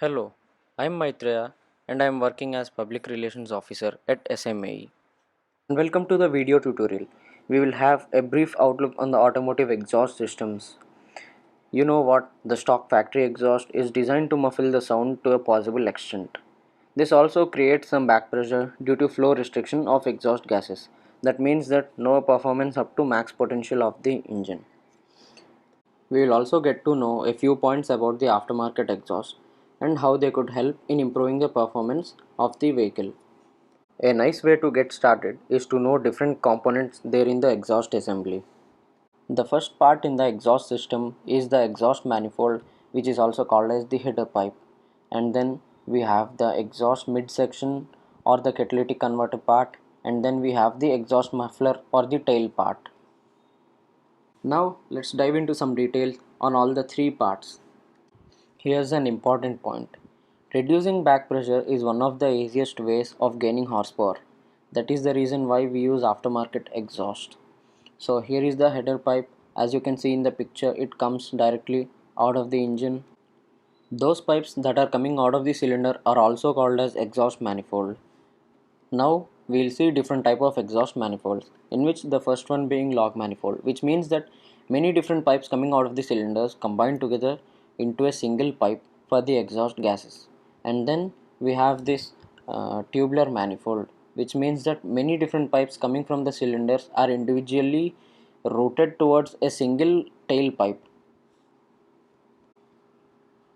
Hello, I'm Maitreya and I'm working as Public Relations Officer at SMAE. And welcome to the video tutorial. We will have a brief outlook on the automotive exhaust systems. You know what? The stock factory exhaust is designed to muffle the sound to a possible extent. This also creates some back pressure due to flow restriction of exhaust gases. That means that no performance up to max potential of the engine. We will also get to know a few points about the aftermarket exhaust and how they could help in improving the performance of the vehicle. A nice way to get started is to know different components there in the exhaust assembly. The first part in the exhaust system is the exhaust manifold, which is also called as the header pipe, and then we have the exhaust midsection or the catalytic converter part, and then we have the exhaust muffler or the tail part. Now let's dive into some details on all the three parts. Here's an important point. Reducing back pressure is one of the easiest ways of gaining horsepower. That is the reason why we use aftermarket exhaust. So here is the header pipe. As you can see in the picture, it comes directly out of the engine. Those pipes that are coming out of the cylinder are also called as exhaust manifold. Now we'll see different type of exhaust manifolds, in which the first one being log manifold, which means that many different pipes coming out of the cylinders combine together into a single pipe for the exhaust gases. And then we have this tubular manifold, which means that many different pipes coming from the cylinders are individually routed towards a single tail pipe.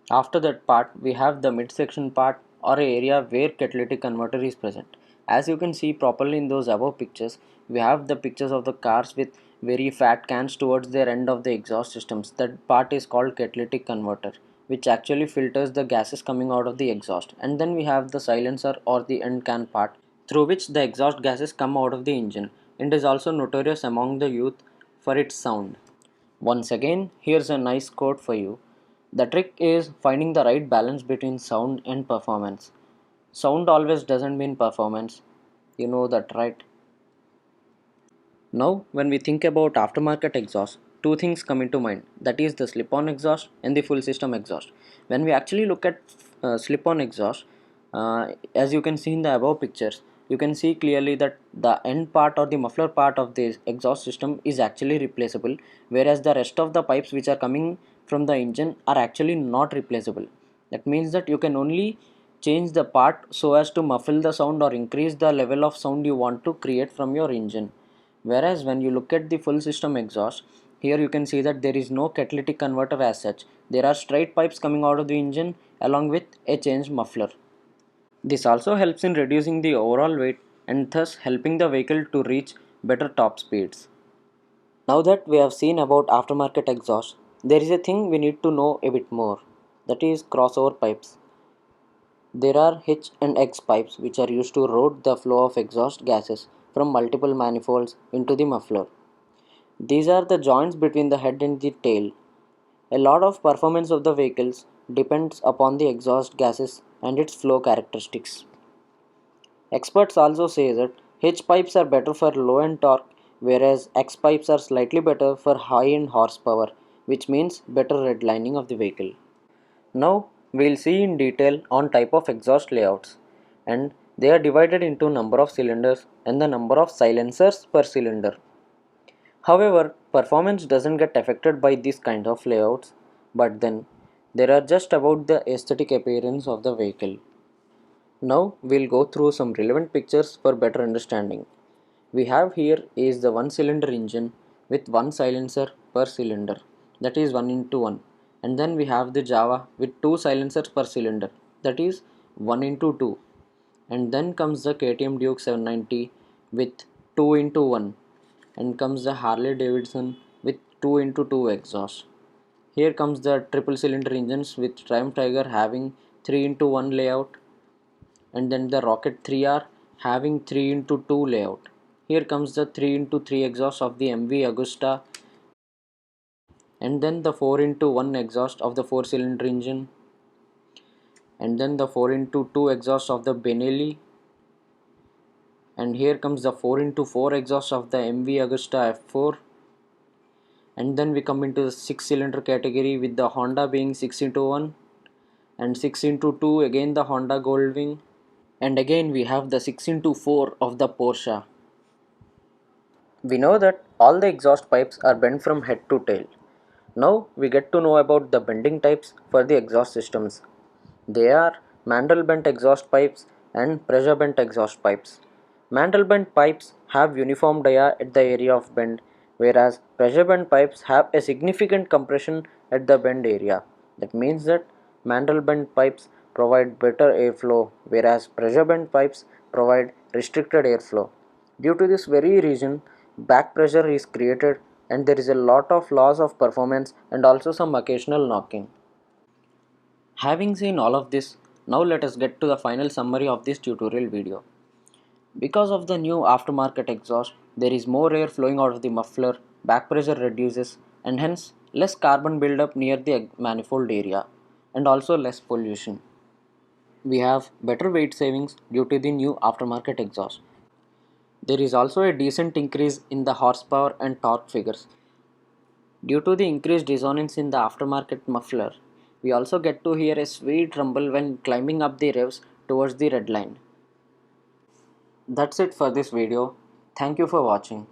After that part, we have the midsection part or a area where catalytic converter is present. As you can see properly in those above pictures, we have the pictures of the cars with very fat cans towards their end of the exhaust systems. That part is called catalytic converter, which actually filters the gases coming out of the exhaust. And then we have the silencer or the end can part, through which the exhaust gases come out of the engine, and is also notorious among the youth for its sound. Once again, here's a nice quote for you. The trick is finding the right balance between sound and performance. Sound always doesn't mean performance. You know that, right? Now, when we think about aftermarket exhaust, two things come into mind, that is the slip on exhaust and the full system exhaust. When we actually look at slip on exhaust, as you can see in the above pictures, you can see clearly that the end part or the muffler part of the exhaust system is actually replaceable, whereas the rest of the pipes which are coming from the engine are actually not replaceable. That means that you can only change the part so as to muffle the sound or increase the level of sound you want to create from your engine. Whereas when you look at the full system exhaust, here you can see that there is no catalytic converter as such. There are straight pipes coming out of the engine along with a changed muffler. This also helps in reducing the overall weight and thus helping the vehicle to reach better top speeds. Now that we have seen about aftermarket exhaust, there is a thing we need to know a bit more, that is crossover pipes. There are H and X pipes which are used to route the flow of exhaust gases from multiple manifolds into the muffler. These are the joints between the head and the tail. A lot of performance of the vehicles depends upon the exhaust gases and its flow characteristics. Experts also say that H pipes are better for low end torque, whereas X pipes are slightly better for high end horsepower, which means better redlining of the vehicle. Now we'll see in detail on type of exhaust layouts, and they are divided into number of cylinders and the number of silencers per cylinder. However, performance doesn't get affected by these kind of layouts, but then there are just about the aesthetic appearance of the vehicle. Now we'll go through some relevant pictures for better understanding. We have here is the one cylinder engine with one silencer per cylinder, that is 1 into 1, and then we have the Java with two silencers per cylinder, that is 1 into 2, and then comes the KTM Duke 790 with 2 into 1, and comes the Harley Davidson with 2 into 2 exhaust. Here comes the triple cylinder engines with Triumph Tiger having 3 into 1 layout, and then the Rocket 3R having 3 into 2 layout. Here comes the 3 into 3 exhaust of the MV Agusta, and then the 4 into 1 exhaust of the 4 cylinder engine, and then the 4 into 2 exhaust of the Benelli, and here comes the 4 into 4 exhaust of the MV Agusta F4, and then we come into the 6 cylinder category with the Honda being 6 into 1, and 6 into 2 again the Honda Goldwing, and again we have the 6 into 4 of the Porsche. We know that all the exhaust pipes are bent from head to tail. Now we get to know about the bending types for the exhaust systems. They are Mandrel bent exhaust pipes and pressure bent exhaust pipes. Mandrel bent pipes have uniform dia at the area of bend, whereas pressure bent pipes have a significant compression at the bend area. That means that Mandrel bent pipes provide better airflow, whereas pressure bent pipes provide restricted airflow. Due to this very reason, back pressure is created and there is a lot of loss of performance and also some occasional knocking. Having seen all of this, now let us get to the final summary of this tutorial video. Because of the new aftermarket exhaust, there is more air flowing out of the muffler, back pressure reduces, and hence less carbon buildup near the manifold area, and also less pollution. We have better weight savings due to the new aftermarket exhaust. There is also a decent increase in the horsepower and torque figures. Due to the increased resonance in the aftermarket muffler, we also get to hear a sweet rumble when climbing up the revs towards the red line. That's it for this video. Thank you for watching.